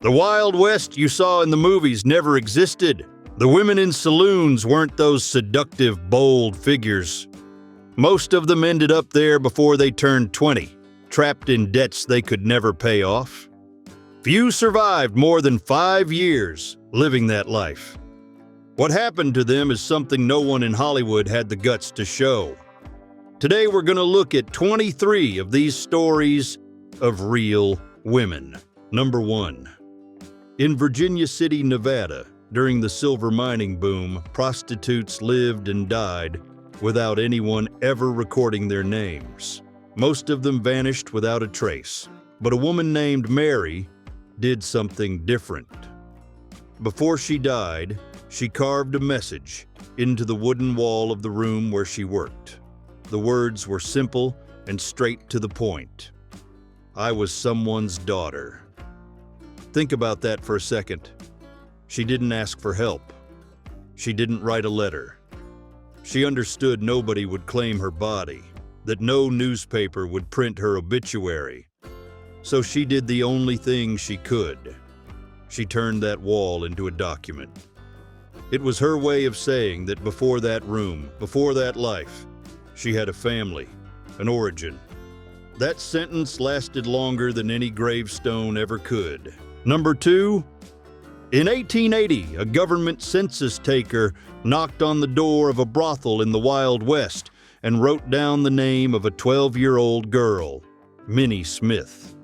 The Wild West you saw in the movies never existed. The women in saloons weren't those seductive, bold figures. Most of them ended up there before they turned 20, trapped in debts they could never pay off. Few survived more than 5 years living that life. What happened to them is something no one in Hollywood had the guts to show. Today we're going to look at 23 of these stories of real women. Number 1. In Virginia City, Nevada, during the silver mining boom, prostitutes lived and died without anyone ever recording their names. Most of them vanished without a trace, but a woman named Mary did something different. Before she died, she carved a message into the wooden wall of the room where she worked. The words were simple and straight to the point. I was someone's daughter. Think about that for a second. She didn't ask for help. She didn't write a letter. She understood nobody would claim her body, that no newspaper would print her obituary. So she did the only thing she could. She turned that wall into a document. It was her way of saying that before that room, before that life, she had a family, an origin. That sentence lasted longer than any gravestone ever could. Number 2. In 1880, a government census taker knocked on the door of a brothel in the Wild West and wrote down the name of a 12-year-old girl, Minnie Smith.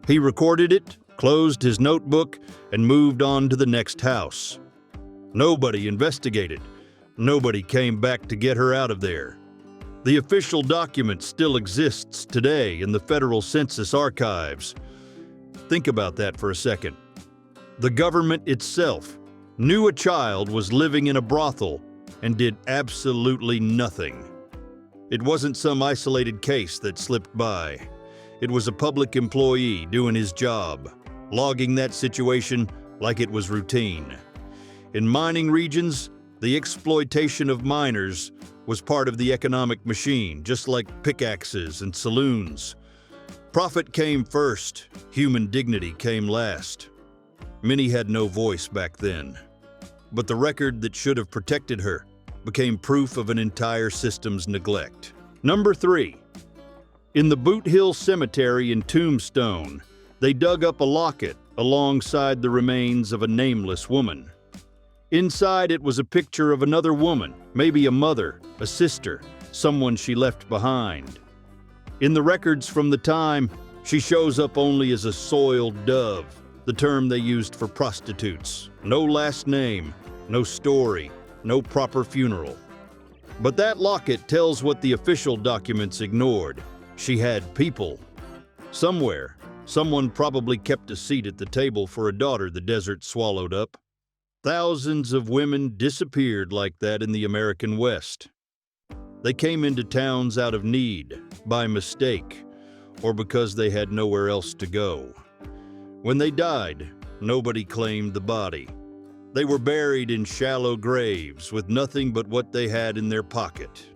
He recorded it, closed his notebook, and moved on to the next house. Nobody investigated. Nobody came back to get her out of there. The official document still exists today in the Federal Census Archives. Think about that for a second. The government itself knew a child was living in a brothel and did absolutely nothing. It wasn't some isolated case that slipped by. It was a public employee doing his job, logging that situation like it was routine. In mining regions, the exploitation of miners was part of the economic machine, just like pickaxes and saloons. Profit came first, human dignity came last. Minnie had no voice back then, but the record that should have protected her became proof of an entire system's neglect. Number 3. In the Boot Hill Cemetery in Tombstone, they dug up a locket alongside the remains of a nameless woman. Inside it was a picture of another woman, maybe a mother, a sister, someone she left behind. In the records from the time, she shows up only as a soiled dove, the term they used for prostitutes. No last name, no story, no proper funeral. But that locket tells what the official documents ignored. She had people. Somewhere, someone probably kept a seat at the table for a daughter the desert swallowed up. Thousands of women disappeared like that in the American West. They came into towns out of need, by mistake, or because they had nowhere else to go. When they died, nobody claimed the body. They were buried in shallow graves with nothing but what they had in their pocket.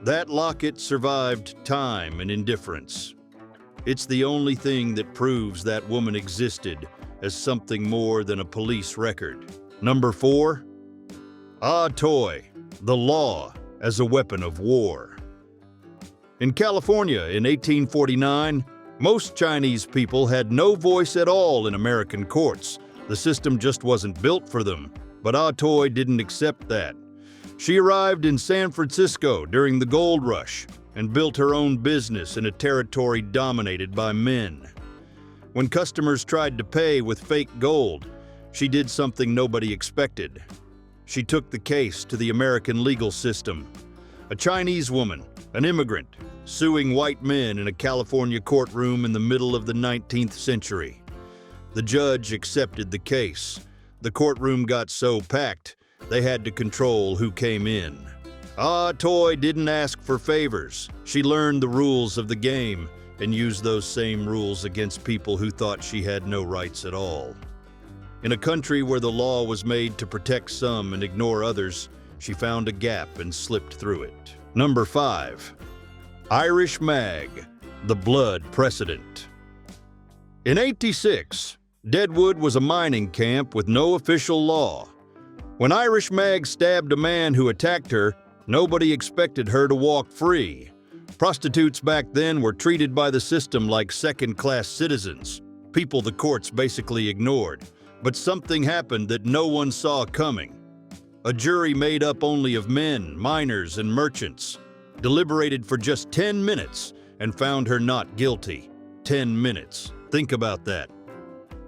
That locket survived time and indifference. It's the only thing that proves that woman existed as something more than a police record. Number 4. Ah Toy, the law as a weapon of war. In California in 1849, most Chinese people had no voice at all in American courts. The system just wasn't built for them, but Ah Toy didn't accept that. She arrived in San Francisco during the gold rush and built her own business in a territory dominated by men. When customers tried to pay with fake gold, she did something nobody expected. She took the case to the American legal system. A Chinese woman, an immigrant, suing white men in a California courtroom in the middle of the 19th century. The judge accepted the case. The courtroom got so packed, they had to control who came in. Ah Toy didn't ask for favors. She learned the rules of the game and used those same rules against people who thought she had no rights at all. In a country where the law was made to protect some and ignore others, she found a gap and slipped through it. Number 5. Irish Mag, the blood precedent. In '86, Deadwood was a mining camp with no official law. When Irish Mag stabbed a man who attacked her, nobody expected her to walk free. Prostitutes back then were treated by the system like second-class citizens, people the courts basically ignored. But something happened that no one saw coming. A jury made up only of men, miners, and merchants deliberated for just 10 minutes and found her not guilty. 10 minutes. Think about that.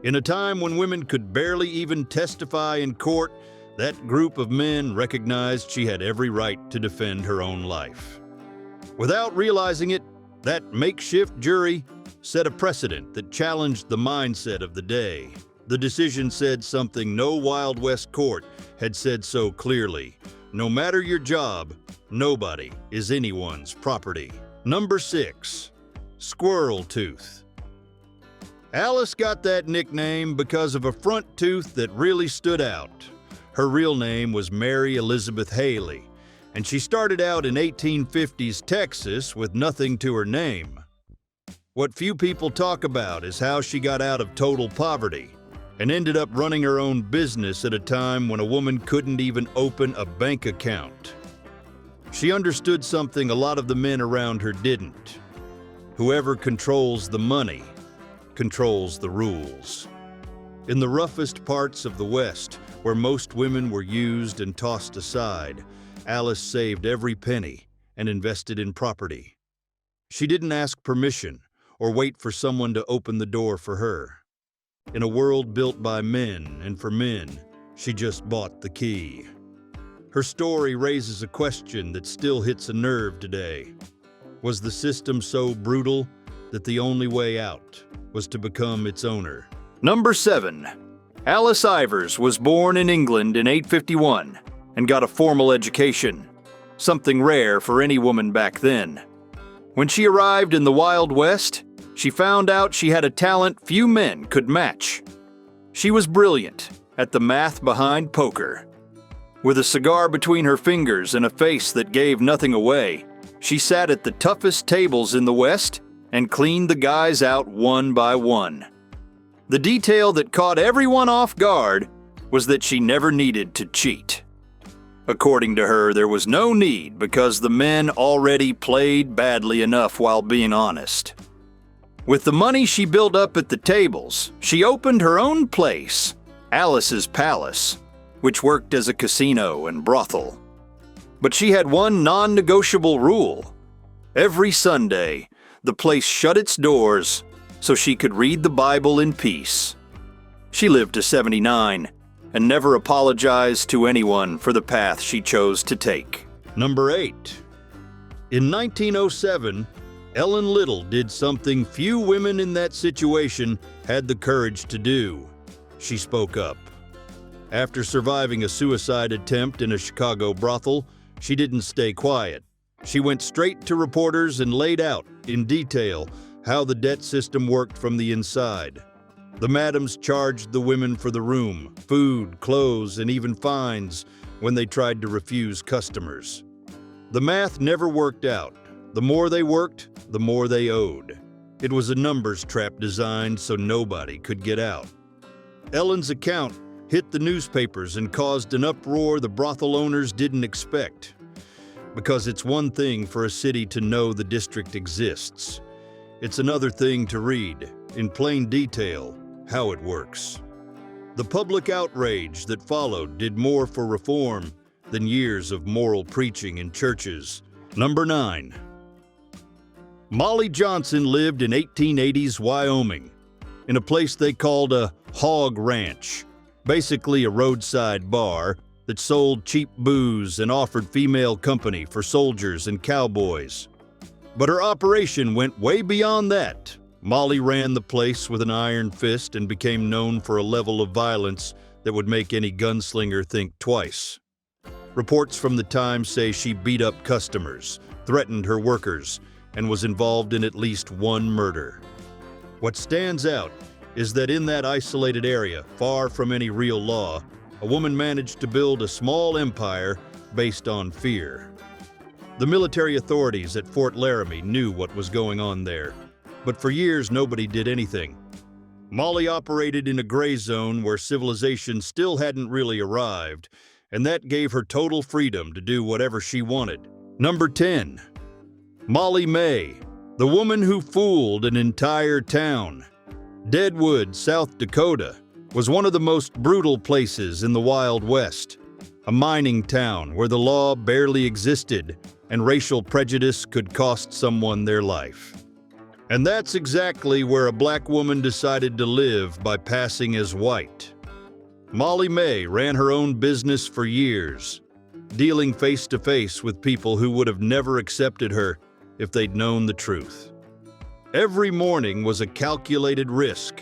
In a time when women could barely even testify in court, that group of men recognized she had every right to defend her own life. Without realizing it, that makeshift jury set a precedent that challenged the mindset of the day. The decision said something no Wild West court had said so clearly. No matter your job, nobody is anyone's property. Number 6. Squirrel Tooth. Alice got that nickname because of a front tooth that really stood out. Her real name was Mary Elizabeth Haley, and she started out in 1850s Texas with nothing to her name. What few people talk about is how she got out of total poverty and ended up running her own business at a time when a woman couldn't even open a bank account. She understood something a lot of the men around her didn't. Whoever controls the money controls the rules. In the roughest parts of the West, where most women were used and tossed aside, Alice saved every penny and invested in property. She didn't ask permission or wait for someone to open the door for her. In a world built by men and for men, she just bought the key. Her story raises a question that still hits a nerve today. Was the system so brutal that the only way out was to become its owner? Number 7. Alice Ivers was born in England in 851 and got a formal education, something rare for any woman back then. When she arrived in the Wild West, she found out she had a talent few men could match. She was brilliant at the math behind poker. With a cigar between her fingers and a face that gave nothing away, she sat at the toughest tables in the West and cleaned the guys out one by one. The detail that caught everyone off guard was that she never needed to cheat. According to her, there was no need because the men already played badly enough while being honest. With the money she built up at the tables, she opened her own place, Alice's Palace, which worked as a casino and brothel. But she had one non-negotiable rule. Every Sunday, the place shut its doors so she could read the Bible in peace. She lived to 79 and never apologized to anyone for the path she chose to take. Number 8. In 1907, Ellen Little did something few women in that situation had the courage to do. She spoke up. After surviving a suicide attempt in a Chicago brothel, she didn't stay quiet. She went straight to reporters and laid out, in detail, how the debt system worked from the inside. The madams charged the women for the room, food, clothes, and even fines when they tried to refuse customers. The math never worked out. The more they worked, the more they owed. It was a numbers trap designed so nobody could get out. Ellen's account hit the newspapers and caused an uproar the brothel owners didn't expect. Because it's one thing for a city to know the district exists. It's another thing to read, in plain detail, how it works. The public outrage that followed did more for reform than years of moral preaching in churches. Number 9. Molly Johnson lived in 1880s Wyoming, in a place they called a hog ranch, basically a roadside bar that sold cheap booze and offered female company for soldiers and cowboys. But her operation went way beyond that. Molly ran the place with an iron fist and became known for a level of violence that would make any gunslinger think twice. Reports from the time say she beat up customers, threatened her workers, and was involved in at least one murder. What stands out is that in that isolated area, far from any real law, a woman managed to build a small empire based on fear. The military authorities at Fort Laramie knew what was going on there, but for years nobody did anything. Molly operated in a gray zone where civilization still hadn't really arrived, and that gave her total freedom to do whatever she wanted. Number 10. Molly May, the woman who fooled an entire town. Deadwood, South Dakota, was one of the most brutal places in the Wild West. A mining town where the law barely existed and racial prejudice could cost someone their life. And that's exactly where a black woman decided to live by passing as white. Molly May ran her own business for years, dealing face-to-face with people who would have never accepted her if they'd known the truth. Every morning was a calculated risk.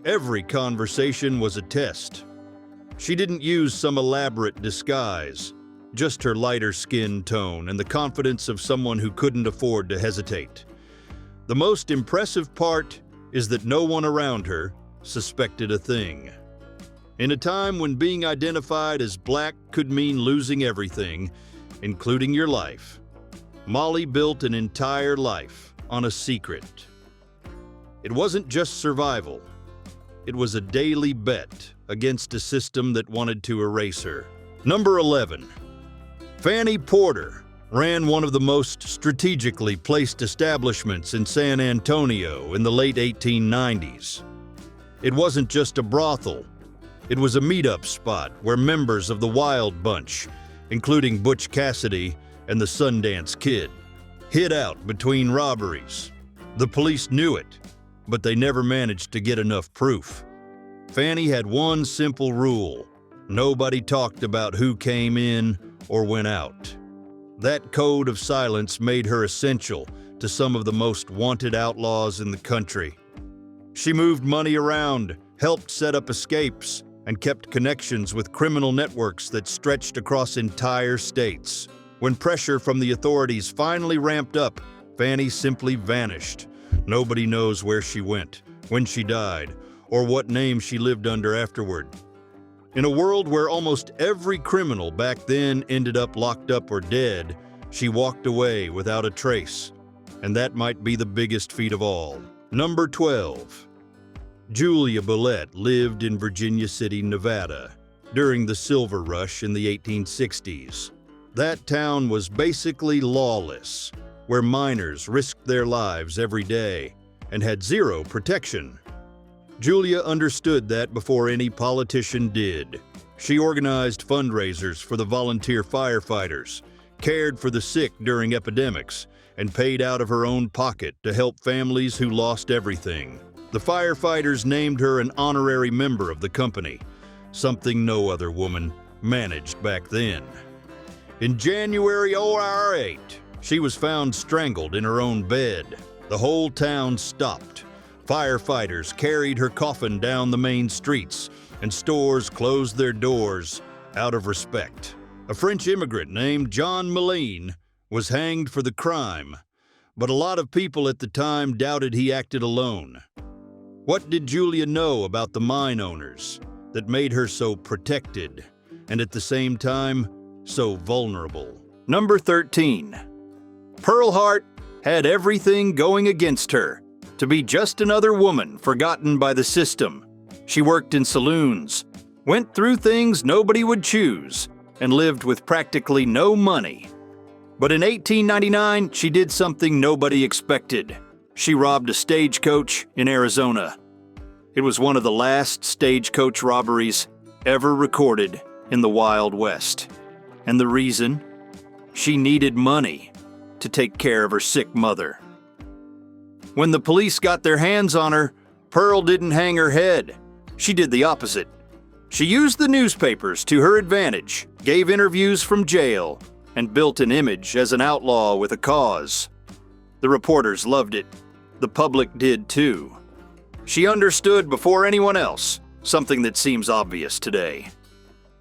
Every conversation was a test. She didn't use some elaborate disguise, just her lighter skin tone and the confidence of someone who couldn't afford to hesitate. The most impressive part is that no one around her suspected a thing. In a time when being identified as black could mean losing everything, including your life, Molly built an entire life on a secret. It wasn't just survival. It was a daily bet against a system that wanted to erase her. Number 11. Fanny Porter ran one of the most strategically placed establishments in San Antonio in the late 1890s. It wasn't just a brothel. It was a meetup spot where members of the Wild Bunch, including Butch Cassidy and the Sundance Kid, hid out between robberies. The police knew it, but they never managed to get enough proof. Fanny had one simple rule: nobody talked about who came in or went out. That code of silence made her essential to some of the most wanted outlaws in the country. She moved money around, helped set up escapes, and kept connections with criminal networks that stretched across entire states. When pressure from the authorities finally ramped up, Fanny simply vanished. Nobody knows where she went, when she died, or what name she lived under afterward. In a world where almost every criminal back then ended up locked up or dead, she walked away without a trace. And that might be the biggest feat of all. Number 12. Julia Bulette lived in Virginia City, Nevada, during the Silver Rush in the 1860s. That town was basically lawless, where miners risked their lives every day and had zero protection. Julia understood that before any politician did. She organized fundraisers for the volunteer firefighters, cared for the sick during epidemics, and paid out of her own pocket to help families who lost everything. The firefighters named her an honorary member of the company, something no other woman managed back then. In January '08, she was found strangled in her own bed. The whole town stopped. Firefighters carried her coffin down the main streets, and stores closed their doors out of respect. A French immigrant named John Moline was hanged for the crime, but a lot of people at the time doubted he acted alone. What did Julia know about the mine owners that made her so protected and at the same time so vulnerable? Number 13. Pearl Hart had everything going against her. To be just another woman forgotten by the system. She worked in saloons, went through things nobody would choose, and lived with practically no money. But in 1899, she did something nobody expected. She robbed a stagecoach in Arizona. It was one of the last stagecoach robberies ever recorded in the Wild West. And the reason? She needed money to take care of her sick mother. When the police got their hands on her, Pearl didn't hang her head. She did the opposite. She used the newspapers to her advantage, gave interviews from jail, and built an image as an outlaw with a cause. The reporters loved it. The public did too. She understood before anyone else, something that seems obvious today.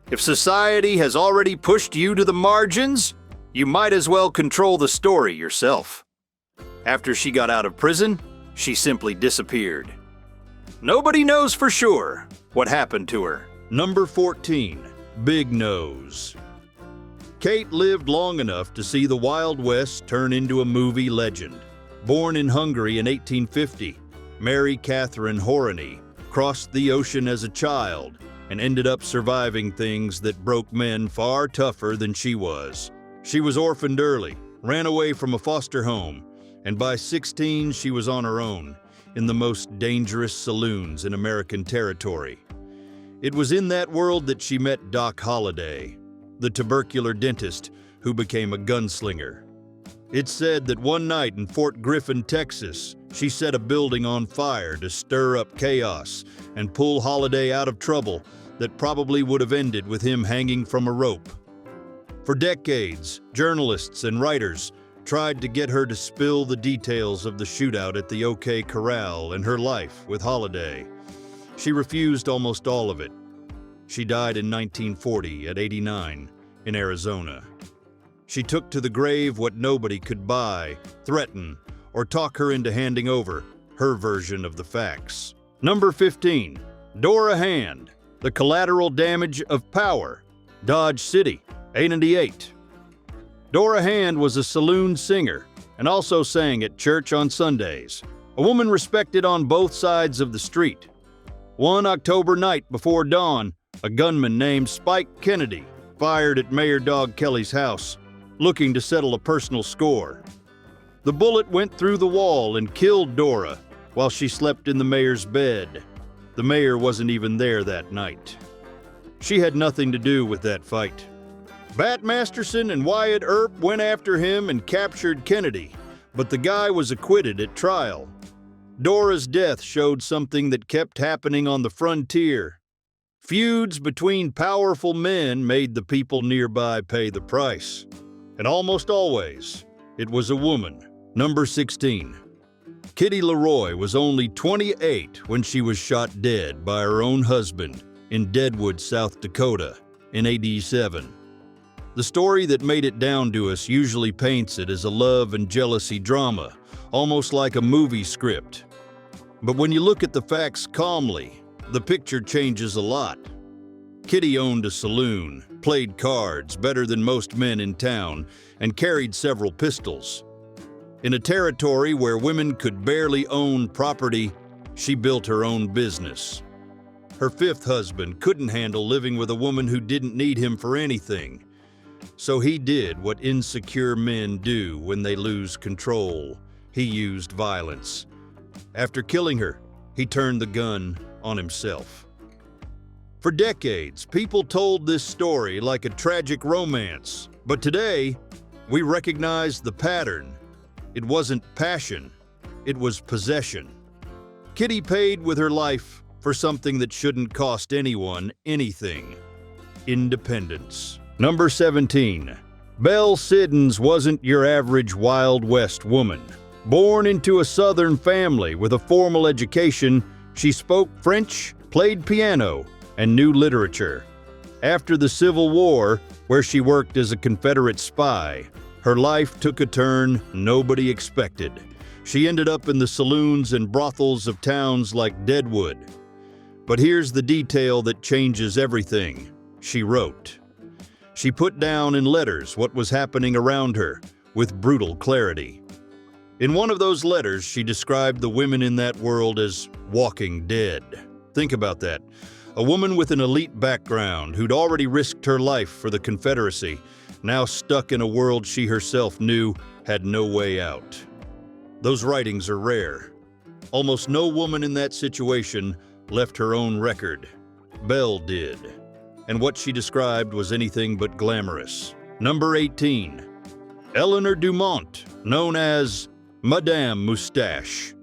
If society has already pushed you to the margins, you might as well control the story yourself. After she got out of prison, she simply disappeared. Nobody knows for sure what happened to her. Number 14. Big Nose. Kate lived long enough to see the Wild West turn into a movie legend. Born in Hungary in 1850, Mary Catherine Horney, crossed the ocean as a child and ended up surviving things that broke men far tougher than she was. She was orphaned early, ran away from a foster home, and by 16 she was on her own in the most dangerous saloons in American territory. It was in that world that she met Doc Holliday, the tubercular dentist who became a gunslinger. It's said that one night in Fort Griffin, Texas, she set a building on fire to stir up chaos and pull Holliday out of trouble that probably would have ended with him hanging from a rope. For decades, journalists and writers tried to get her to spill the details of the shootout at the OK Corral and her life with Holliday. She refused almost all of it. She died in 1940 at 89 in Arizona. She took to the grave what nobody could buy, threaten, or talk her into handing over her version of the facts. Number 15, Dora Hand, The Collateral Damage of Power, Dodge City, 88. Dora Hand was a saloon singer and also sang at church on Sundays, a woman respected on both sides of the street. One October night before dawn, a gunman named Spike Kennedy fired at Mayor Dog Kelly's house, looking to settle a personal score. The bullet went through the wall and killed Dora while she slept in the mayor's bed. The mayor wasn't even there that night. She had nothing to do with that fight. Bat Masterson and Wyatt Earp went after him and captured Kennedy, but the guy was acquitted at trial. Dora's death showed something that kept happening on the frontier. Feuds between powerful men made the people nearby pay the price. And almost always, it was a woman. Number 16. Kitty LeRoy was only 28 when she was shot dead by her own husband in Deadwood, South Dakota, in '87. The story that made it down to us usually paints it as a love and jealousy drama, almost like a movie script. But when you look at the facts calmly, the picture changes a lot. Kitty owned a saloon, played cards better than most men in town, and carried several pistols. In a territory where women could barely own property, she built her own business. Her fifth husband couldn't handle living with a woman who didn't need him for anything. So he did what insecure men do when they lose control. He used violence. After killing her, he turned the gun on himself. For decades, people told this story like a tragic romance, but today, we recognize the pattern. It wasn't passion, it was possession. Kitty paid with her life for something that shouldn't cost anyone anything: independence. Number 17. Belle Siddons wasn't your average Wild West woman. Born into a Southern family with a formal education, she spoke French, played piano, and knew literature. After the Civil War, where she worked as a Confederate spy, her life took a turn nobody expected. She ended up in the saloons and brothels of towns like Deadwood. But here's the detail that changes everything. She wrote. She put down in letters what was happening around her with brutal clarity. In one of those letters, she described the women in that world as walking dead. Think about that. A woman with an elite background who'd already risked her life for the Confederacy, now stuck in a world she herself knew had no way out. Those writings are rare. Almost no woman in that situation left her own record. Belle did. And what she described was anything but glamorous. Number 18. Eleanor Dumont, known as Madame Moustache.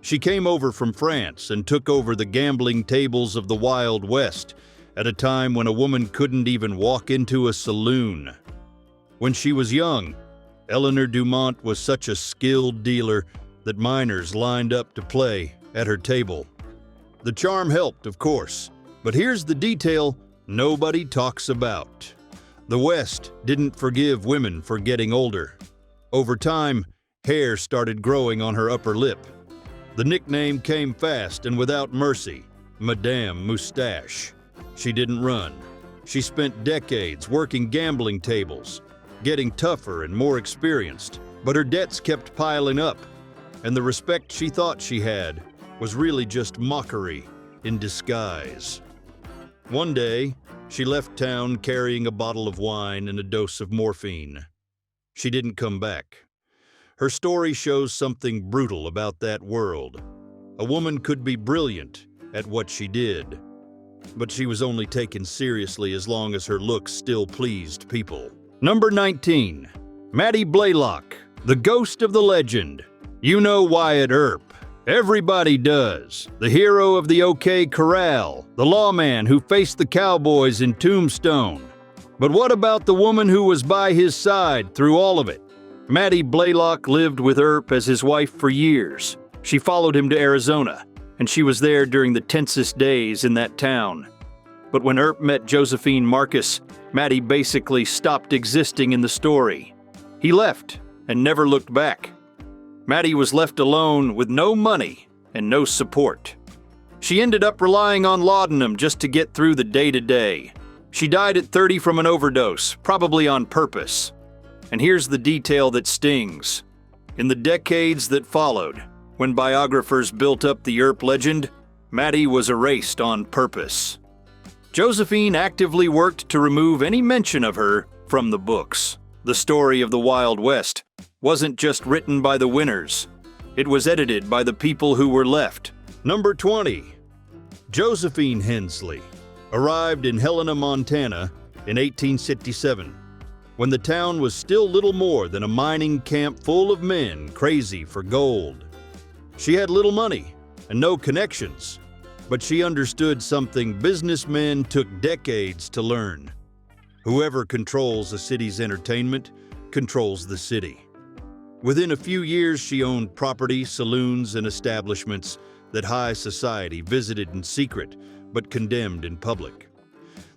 She came over from France and took over the gambling tables of the Wild West at a time when a woman couldn't even walk into a saloon. When she was young, Eleanor Dumont was such a skilled dealer that minors lined up to play at her table. The charm helped, of course, but here's the detail nobody talks about. The West didn't forgive women for getting older. Over time, hair started growing on her upper lip. The nickname came fast and without mercy, Madame Moustache. She didn't run. She spent decades working gambling tables, getting tougher and more experienced, but her debts kept piling up. and the respect she thought she had was really just mockery in disguise. One day, she left town carrying a bottle of wine and a dose of morphine. She didn't come back. Her story shows something brutal about that world. A woman could be brilliant at what she did, but she was only taken seriously as long as her looks still pleased people. Number 19. Mattie Blaylock, the ghost of the legend. You know Wyatt Earp. Everybody does. The hero of the OK Corral, the lawman who faced the cowboys in Tombstone. But what about the woman who was by his side through all of it? Mattie Blaylock lived with Earp as his wife for years. She followed him to Arizona, and she was there during the tensest days in that town. But when Earp met Josephine Marcus, Mattie basically stopped existing in the story. He left and never looked back. Mattie was left alone with no money and no support. She ended up relying on laudanum just to get through the day-to-day. She died at 30 from an overdose, probably on purpose. And here's the detail that stings. In the decades that followed, when biographers built up the Earp legend, Mattie was erased on purpose. Josephine actively worked to remove any mention of her from the books. The story of the Wild West wasn't just written by the winners. It was edited by the people who were left. Number 20. Josephine Hensley arrived in Helena, Montana in 1867, when the town was still little more than a mining camp full of men crazy for gold. She had little money and no connections, but she understood something businessmen took decades to learn. Whoever controls a city's entertainment controls the city. Within a few years, she owned property, saloons, and establishments that high society visited in secret but condemned in public.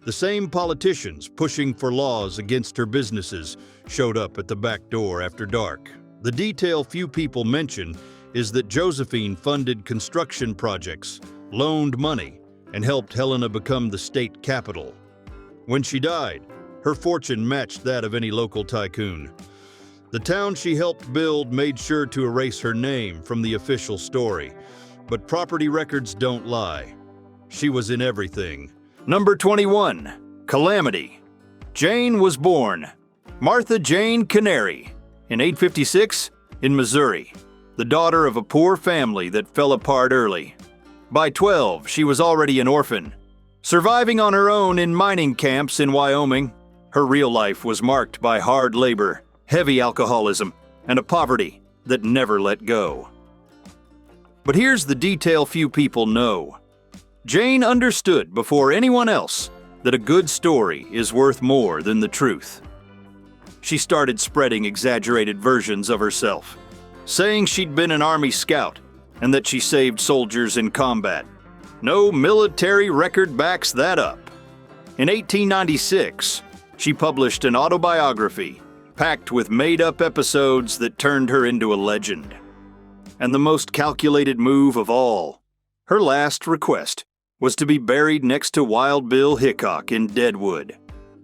The same politicians pushing for laws against her businesses showed up at the back door after dark. The detail few people mention is that Josephine funded construction projects, loaned money, and helped Helena become the state capital. When she died, her fortune matched that of any local tycoon. The town she helped build made sure to erase her name from the official story, but property records don't lie. She was in everything. Number 21. Calamity Jane was born Martha Jane Canary in 856 in Missouri, the daughter of a poor family that fell apart early. By 12, she was already an orphan, surviving on her own in mining camps in Wyoming. Her real life was marked by hard labor, heavy alcoholism, and a poverty that never let go. But here's the detail few people know. Jane understood before anyone else that a good story is worth more than the truth. She started spreading exaggerated versions of herself, saying she'd been an Army scout and that she saved soldiers in combat. No military record backs that up. In 1896, she published an autobiography packed with made-up episodes that turned her into a legend. And the most calculated move of all, her last request was to be buried next to Wild Bill Hickok in Deadwood,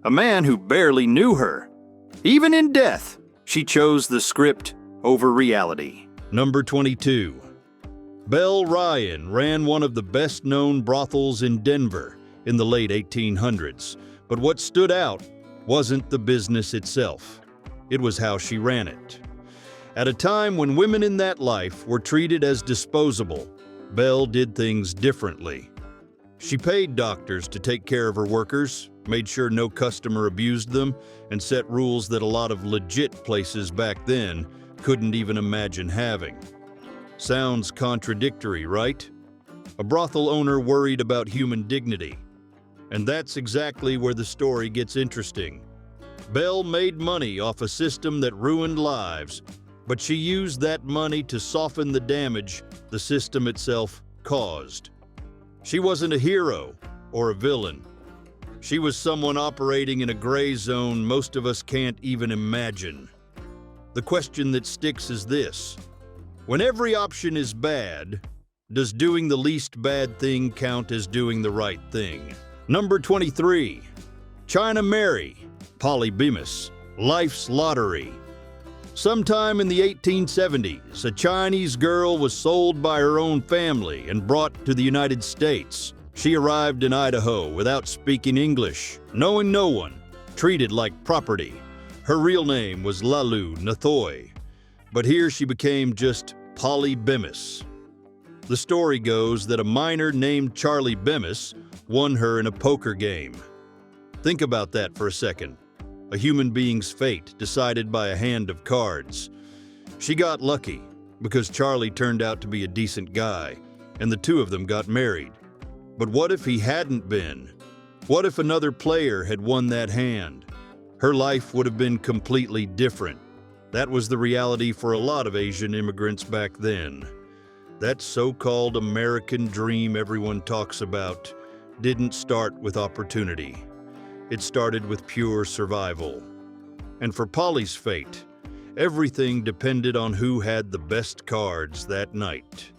a man who barely knew her. Even in death, she chose the script over reality. Number 22. Belle Ryan ran one of the best-known brothels in Denver in the late 1800s, but what stood out wasn't the business itself. It was how she ran it. At a time when women in that life were treated as disposable, Belle did things differently. She paid doctors to take care of her workers, made sure no customer abused them, and set rules that a lot of legit places back then couldn't even imagine having. Sounds contradictory, right? A brothel owner worried about human dignity. And that's exactly where the story gets interesting. Belle made money off a system that ruined lives, but she used that money to soften the damage the system itself caused. She wasn't a hero or a villain. She was someone operating in a gray zone most of us can't even imagine. The question that sticks is this: when every option is bad, does doing the least bad thing count as doing the right thing? Number 23. China Mary, Polly Bemis, Life's Lottery. Sometime in the 1870s, a Chinese girl was sold by her own family and brought to the United States. She arrived in Idaho without speaking English, knowing no one, treated like property. Her real name was Lalu Nathoy, but here she became just Polly Bemis. The story goes that a miner named Charlie Bemis won her in a poker game. Think about that for a second. A human being's fate decided by a hand of cards. She got lucky because Charlie turned out to be a decent guy, and the two of them got married. But what if he hadn't been? What if another player had won that hand? Her life would have been completely different. That was the reality for a lot of Asian immigrants back then. That so-called American dream everyone talks about didn't start with opportunity. It started with pure survival. And for Polly's fate, everything depended on who had the best cards that night.